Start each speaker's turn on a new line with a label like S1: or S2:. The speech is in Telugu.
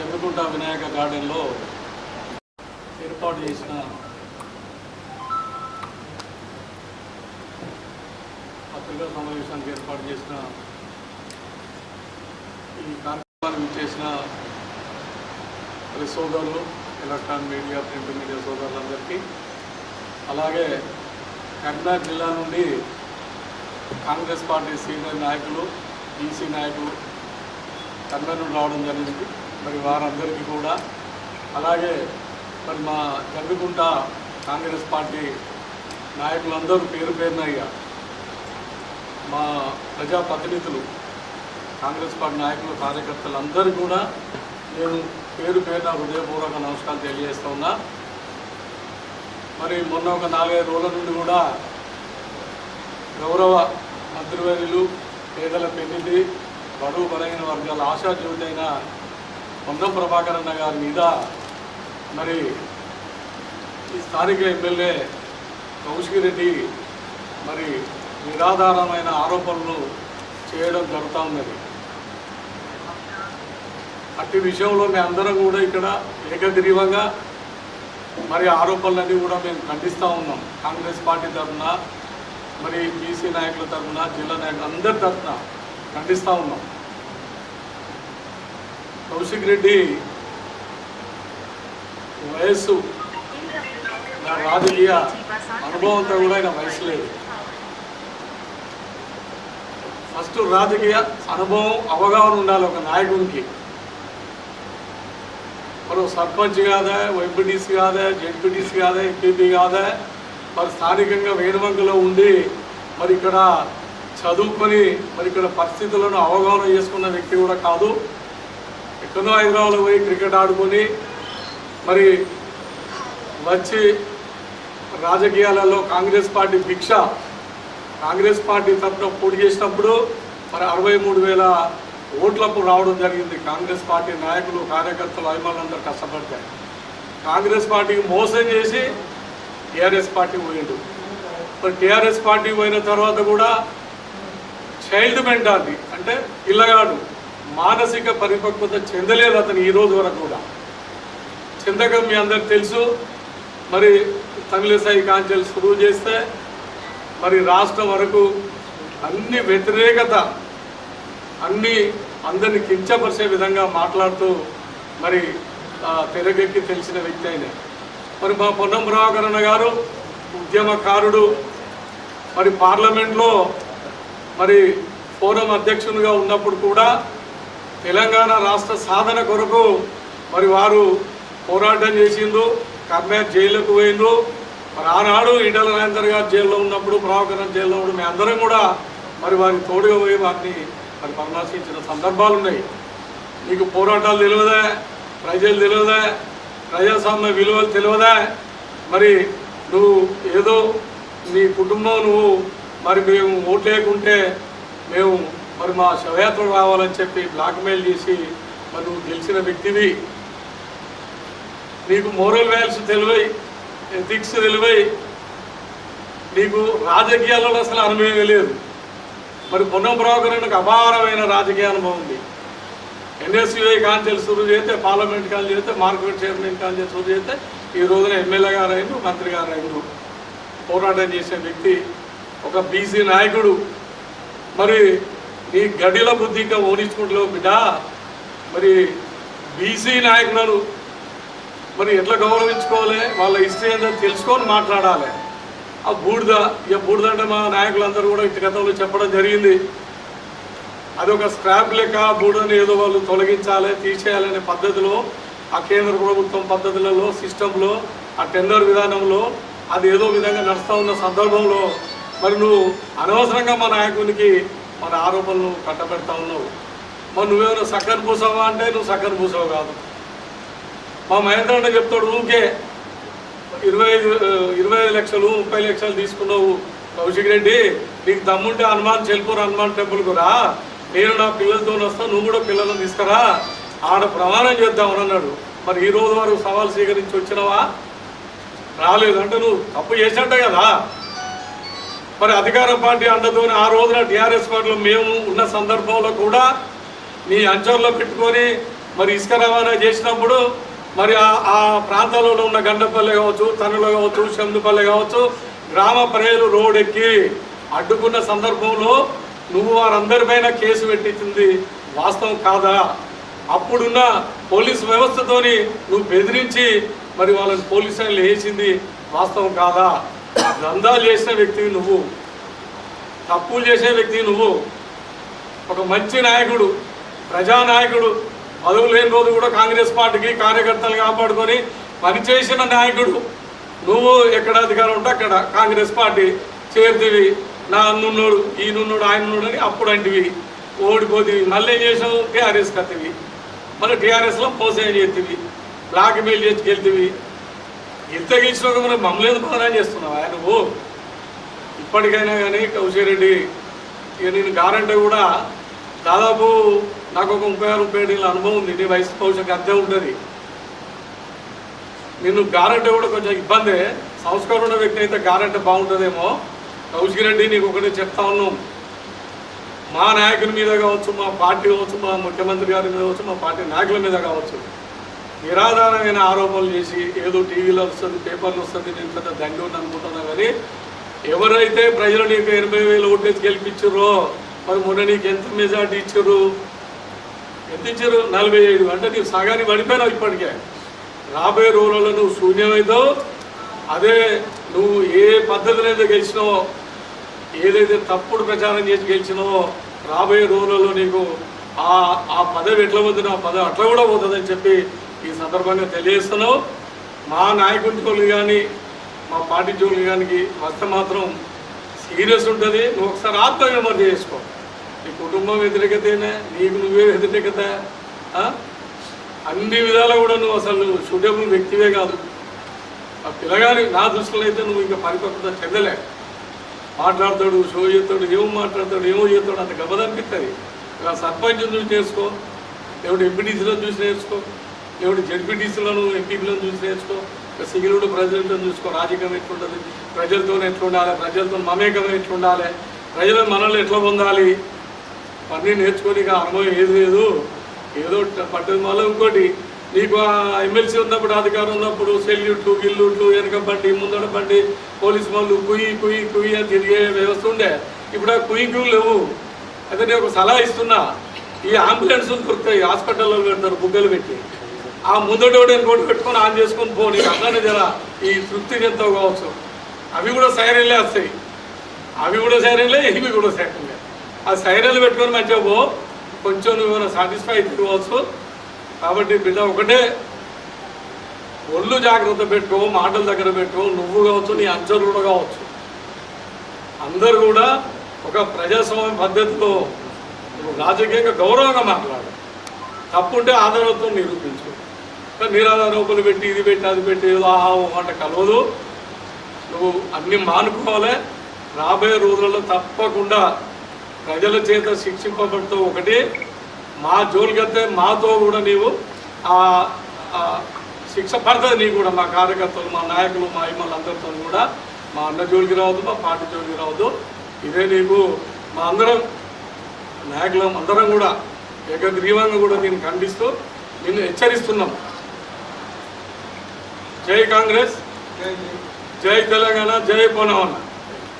S1: జమ్మికుంట వినాయక గార్డెన్లో ఏర్పాటు చేసిన పత్రికా సమావేశానికి ఏర్పాటు చేసిన ఈ కార్యక్రమాన్ని ఇచ్చేసిన సోదరులు, ఎలక్ట్రానిక్ మీడియా, ప్రింట్ మీడియా సోదరులందరికీ, అలాగే కరీంనగర్ జిల్లా నుండి కాంగ్రెస్ పార్టీ సీనియర్ నాయకులు, బీసీ నాయకులు కరీంనగర్ రావడం జరిగింది. మరి వారందరికీ కూడా, అలాగే మరి మా జమ్మికుంట కాంగ్రెస్ పార్టీ నాయకులందరూ పేరు పేరునయ్యా మా ప్రజాప్రతినిధులు, కాంగ్రెస్ పార్టీ నాయకులు, కార్యకర్తలందరూ కూడా నేను పేరు పేరున హృదయపూర్వక నమస్కారాలు తెలియజేస్తూ ఉన్నా. మరి మొన్న ఒక 4-5 రోజుల నుండి కూడా గౌరవ మంత్రివర్యులు, పేదల పెన్నిధి, బడుగు బలహీన వర్గాల ఆశాజ్యోతి అయిన పొన్నం ప్రభాకర్ అన్న గారి మీద మరి ఈ స్థానిక ఎమ్మెల్యే కౌశిక్ రెడ్డి మరి నిరాధారమైన ఆరోపణలు చేయడం జరుగుతూ ఉన్నది. అట్టి విషయంలో మేము అందరం కూడా ఇక్కడ ఏకగ్రీవంగా మరి ఆరోపణలన్నీ కూడా మేము ఖండిస్తూ ఉన్నాం. కాంగ్రెస్ పార్టీ తరఫున, మరి బీసీ నాయకుల తరఫున, జిల్లా నాయకులు అందరి తరఫున ఖండిస్తూ ఉన్నాం. కౌశిక్ రెడ్డి వయస్సు, నా రాజకీయ అనుభవంతో కూడా ఆయన వయసు లేదు. ఫస్ట్ రాజకీయ అనుభవం, అవగాహన ఉండాలి ఒక నాయకునికి. మరి సర్పంచ్ కాదా, ఎంపీటీసీ కాదా, జెడ్పీటీసీ కాదా, ఎంపీపీ కాదా, మరి స్థానికంగా వేణువంకలో ఉండి మరి ఇక్కడ చదువుకొని మరి ఇక్కడ పరిస్థితులను అవగాహన చేసుకున్న వ్యక్తి కూడా కాదు. ఎక్కడో హైదరాబాద్లో పోయి క్రికెట్ ఆడుకొని మరి వచ్చి రాజకీయాలలో కాంగ్రెస్ పార్టీ భిక్ష, కాంగ్రెస్ పార్టీ తరఫున పోటీ చేసినప్పుడు మరి 63,000 ఓట్లకు రావడం జరిగింది. కాంగ్రెస్ పార్టీ నాయకులు, కార్యకర్తలు, అభిమానులందరూ కష్టపడతాయి. కాంగ్రెస్ పార్టీకి మోసం చేసి టీఆర్ఎస్ పార్టీ పోయిండు. మరి టీఆర్ఎస్ పార్టీ పోయిన తర్వాత కూడా చైల్డ్ మెంటాలిటీ అంటే పిల్లగాడు, మానసిక పరిపక్వత చెందలేదు అతను ఈ రోజు వరకు కూడా. చెందక మీ అందరికి తెలుసు. మరి తమిళసై కాంచెలు సురువు చేస్తే మరి రాష్ట్రం వరకు అన్ని వ్యతిరేకత, అందరినీ కించపరిచే విధంగా మాట్లాడుతూ మరి తెరకెక్కి తెలిసిన వ్యక్తి అయిన మరి మా పొన్నం ప్రభాకర్ అన్న గారు ఉద్యమకారుడు. మరి పార్లమెంట్లో మరి ఫోరం అధ్యక్షునిగా ఉన్నప్పుడు కూడా తెలంగాణ రాష్ట్ర సాధన కొరకు మరి వారు పోరాటం చేసిండ్రు. కర్ణాటక జైలుకు పోయిండ్రు. మరి ఆనాడు ఈటల రాజేందర్ గారు జైల్లో ఉన్నప్పుడు, ప్రభాకర్ జైల్లో ఉన్నప్పుడు మేము అందరం కూడా మరి వారికి తోడుగా పోయి వారిని మరి పరామర్శించిన సందర్భాలు ఉన్నాయి. నీకు పోరాటాలు తెలియదా, ప్రజలు తెలియదా, ప్రజాస్వామ్య విలువలు తెలియదా, మరి నువ్వు ఏదో నీ కుటుంబం నువ్వు మరి మేము ఓట్లేకుంటే మేము మరి మా శవయాత్ర రావాలని చెప్పి బ్లాక్మెయిల్ చేసి మరి నువ్వు గెలిచిన వ్యక్తివి. నీకు మోరల్ వాల్యూస్ తెలివై, ఎథిక్స్ తెలివై, నీకు రాజకీయాలలో అసలు అనుభవం లేదు. మరి పొన్నం ప్రభాకర్ అన్నకు అపారమైన రాజకీయ అనుభవం ఉంది. ఎన్ఎస్యుఐ కాంచెలు సురువు చేస్తే, పార్లమెంట్ కాంచెలు చేస్తే, మార్కెట్ చైర్మన్ కాంచెలు సురువు చేస్తే ఈ రోజున ఎమ్మెల్యే గారు అయిన, మంత్రి గారు అయిన పోరాటం చేసే వ్యక్తి, ఒక బీసీ నాయకుడు. మరి నీ గడిల బుద్ధి ఇంకా ఓడించుకుంటలేవు బిడ్డ. మరి బీసీ నాయకులను మరి ఎట్లా గౌరవించుకోవాలి, వాళ్ళ హిస్టరీ అంతా తెలుసుకొని మాట్లాడాలి. ఆ బూడిద, ఇక బూడిద అంటే మా నాయకులందరూ కూడా ఇటు గతంలో చెప్పడం జరిగింది. అదొక స్క్రాప్ లెక్క బూడిదని ఏదో వాళ్ళు తొలగించాలి, తీసేయాలనే పద్ధతిలో, ఆ కేంద్ర ప్రభుత్వం పద్ధతులలో, సిస్టంలో, ఆ టెండర్ విధానంలో అది ఏదో విధంగా నడుస్తూ ఉన్న సందర్భంలో మరి నువ్వు అనవసరంగా మా నాయకునికి మన ఆరోపణలు కట్టబెడతా ఉన్నావు. మరి నువ్వేమైనా సక్కన పూసావా అంటే నువ్వు సక్కన పూసావు కాదు. మా మహేంద్ర అన్న చెప్తాడు, ఊకే 25 లక్షలు 30 లక్షలు తీసుకున్నావు కౌశిక్ రెడ్డి, నీకు దమ్ముంటే హనుమాన్ టెంపుల్కు రా, నేను నా పిల్లలతో వస్తాను, నువ్వు కూడా పిల్లలను తీసుకురా, ఆడ ప్రమాణం చేద్దామని అన్నాడు. మరి ఈ రోజు వరకు సవాల్ స్వీకరించి వచ్చినావా? రాలేదు. అంటే నువ్వు తప్పు చేసినట్టే కదా. మరి అధికార పార్టీ అండతో ఆ రోజున టీఆర్ఎస్ పార్టీలో మేము ఉన్న సందర్భంలో కూడా నీ అంచర్లో పెట్టుకొని మరి ఇసుక రవాణా చేసినప్పుడు మరి ఆ ప్రాంతాలలో ఉన్న గండపల్లె కావచ్చు, తనులు కావచ్చు, శందుపల్లె కావచ్చు, గ్రామ ప్రజలు రోడ్ ఎక్కి అడ్డుకున్న సందర్భంలో నువ్వు వారందరిపైన కేసు పెట్టింది వాస్తవం కాదా? అప్పుడున్న పోలీసు వ్యవస్థతోని నువ్వు బెదిరించి మరి వాళ్ళని పోలీసు స్టేషన్లో వేసింది వాస్తవం కాదా? దందాలు చేసిన వ్యక్తివి నువ్వు, తప్పులు చేసే వ్యక్తివి నువ్వు. ఒక మంచి నాయకుడు, ప్రజానాయకుడు, పదవులు లేని రోజు కూడా కాంగ్రెస్ పార్టీకి కార్యకర్తలు కాపాడుకొని పనిచేసిన నాయకుడు నువ్వు. ఎక్కడ అధికారం ఉంటే అక్కడ కాంగ్రెస్ పార్టీ చేరుతీవి. నా అన్నున్నాడు, ఈయనున్నాడు, ఆయనున్నాడు అని అప్పుడు అంటివి, ఓడిపోతేవి. మళ్ళీ ఏం చేసావు? టీఆర్ఎస్ కత్తివి. మళ్ళీ టీఆర్ఎస్లో మోసం చేతివి, బ్లాక్ మెయిల్ చేసి గెలితివి. ఇంత గెలిచినాక మనం మమ్మల్ని బదనాం చేస్తున్నావా నువ్వు? ఇప్పటికైనా కానీ కౌశిరెడ్డి, ఇక నేను గారంటే కూడా దాదాపు నాకు ఒక 36-37 ఏళ్ళ అనుభవం ఉంది. నీ వయసు భవిష్యత్తు అంతే ఉంటుంది. నిన్ను గారంటే కూడా కొంచెం ఇబ్బందే. సంస్కారం ఉన్న వ్యక్తి అయితే గారంటే బాగుంటుందేమో. కౌశిరెడ్డి, నీకు ఒకటి చెప్తా ఉన్నాం, మా నాయకుల మీద కావచ్చు, మా పార్టీ కావచ్చు, మా ముఖ్యమంత్రి గారి మీద కావచ్చు, మా పార్టీ నాయకుల మీద కావచ్చు నిరాధారమైన ఆరోపణలు చేసి ఏదో టీవీలో వస్తుంది, పేపర్లు వస్తుంది, నేను పెద్ద దండి ఉంది అనుకుంటున్నా. కానీ ఎవరైతే ప్రజలు నీకు 80,000 ఓటేసి గెలిపించారో మరి మొన్న నీకు ఎంత మెజార్టీ ఇచ్చారు? ఎంత ఇచ్చారు? 47. అంటే నీవు సగానికి పడిపోయినావు. ఇప్పటికే రాబోయే రోజులలో నువ్వు శూన్యమవుతావు. అదే నువ్వు ఏ పద్ధతినైతే గెలిచినావో, ఏదైతే తప్పుడు ప్రచారం చేసి గెలిచినావో, రాబోయే రోజులలో నీకు ఆ పదవి ఎట్లా పోతుంది, ఆ పదవి అట్లా కూడా పోతుందని చెప్పి ఈ సందర్భంగా తెలియజేస్తున్నావు. మా నాయకుడి జోలికి కానీ మా పార్టీ జోలికి కానీ వస్తే మాత్రం సీరియస్ ఉంటుంది. నువ్వు ఒకసారి ఆత్మవిమర్శ చేసుకో. నీ కుటుంబం వ్యతిరేకతేనే, నీకు నువ్వే వ్యతిరేకత. అన్ని విధాలా కూడా నువ్వు అసలు సూటబుల్ వ్యక్తివే కాదు. ఆ పిల్లగాని నా దృష్టిలో అయితే నువ్వు ఇంకా పరిపక్వత చెందలే. మాట్లాడతాడు, షో చేస్తాడు, ఏమో మాట్లాడతాడు, ఏమో చేస్తాడు, అంత గబదనిపిస్తుంది. ఇలా సర్పంచ్ చూసి నేర్చుకో, లేకపోతే ఎంపీటీసీలో చూసి నేర్చుకో, లేకపోతే జెడ్పీటీసీలను ఎంపీలను చూసి నేర్చుకో, సింగిల్ ప్రజలను చూసుకో. రాజకీయం ఎట్లుంటుంది, ప్రజలతో ఎట్లుండాలి, ప్రజలతో మమేకం ఎట్లుండాలి, ప్రజలు మనల్ని ఎట్లా పొందాలి, అన్నీ నేర్చుకొని అనుభవం ఏది లేదు. ఏదో పట్టదు. మళ్ళీ ఇంకోటి, నీకు ఎమ్మెల్సీ ఉన్నప్పుడు, అధికారం ఉన్నప్పుడు సెల్యూట్లు, గిల్లుట్లు, వెనక బండి, ముందడ బండి, పోలీసు వాళ్ళు కుయ్యి అని తిరిగే వ్యవస్థ ఉండే. ఇప్పుడు ఆ కుయ్యూ లేవు. అయితే నేను ఒక సలహా ఇస్తున్నా, ఈ అంబులెన్స్లు దొరుకుతాయి, హాస్పిటల్లో పెడతారు బుగ్గలు పెట్టి, ఆ ముందటోడు ఇంకోటి పెట్టుకొని ఆన్ చేసుకొని పో. నీకు అట్లానే జర ఈ తృప్తి ఎంతో కావచ్చు. అవి కూడా సైరన్లే వస్తాయి, అవి కూడా సైరన్లే, ఇవి కూడా సైరన్లే. ఆ సైరన్లు పెట్టుకొని మంచిగా పో, కొంచెం నువ్వు సాటిస్ఫై అయిపోవచ్చు. కాబట్టి బిడ్డ ఒకటే, ఒళ్ళు జాగ్రత్త పెట్టుకో, మాటల దగ్గర పెట్టుకో. నువ్వు కావచ్చు, నీ అంచలు కూడా కావచ్చు, అందరూ కూడా ఒక ప్రజాస్వామ్య పద్ధతిలో రాజకీయంగా గౌరవంగా మాట్లాడు. తప్పుంటే ఆధారంతో నిరూపించు. నిరాధారోపలు పెట్టి, ఇది పెట్టి, అది పెట్టి, ఏదో అంట కలవదు. నువ్వు అన్ని మానుకోవాలి. రాబోయే రోజులలో తప్పకుండా ప్రజల చేత శిక్షింపబడతావు. ఒకటి, మా జోలికైతే మాతో కూడా నీవు శిక్ష పడుతుంది. నీకు కూడా మా కార్యకర్తలు, మా నాయకులు, మా ఇమ్మలందరితో కూడా మా అన్న జోలికి రావద్దు, మా పార్టీ జోలికి రావద్దు. ఇదే నీకు మా అందరం నాయకులం అందరం కూడా ఏకగ్రీవంగా కూడా నేను ఖండిస్తూ నిన్ను హెచ్చరిస్తున్నాం. జై కాంగ్రెస్, జై తెలంగాణ, జై పొన్నవన్న.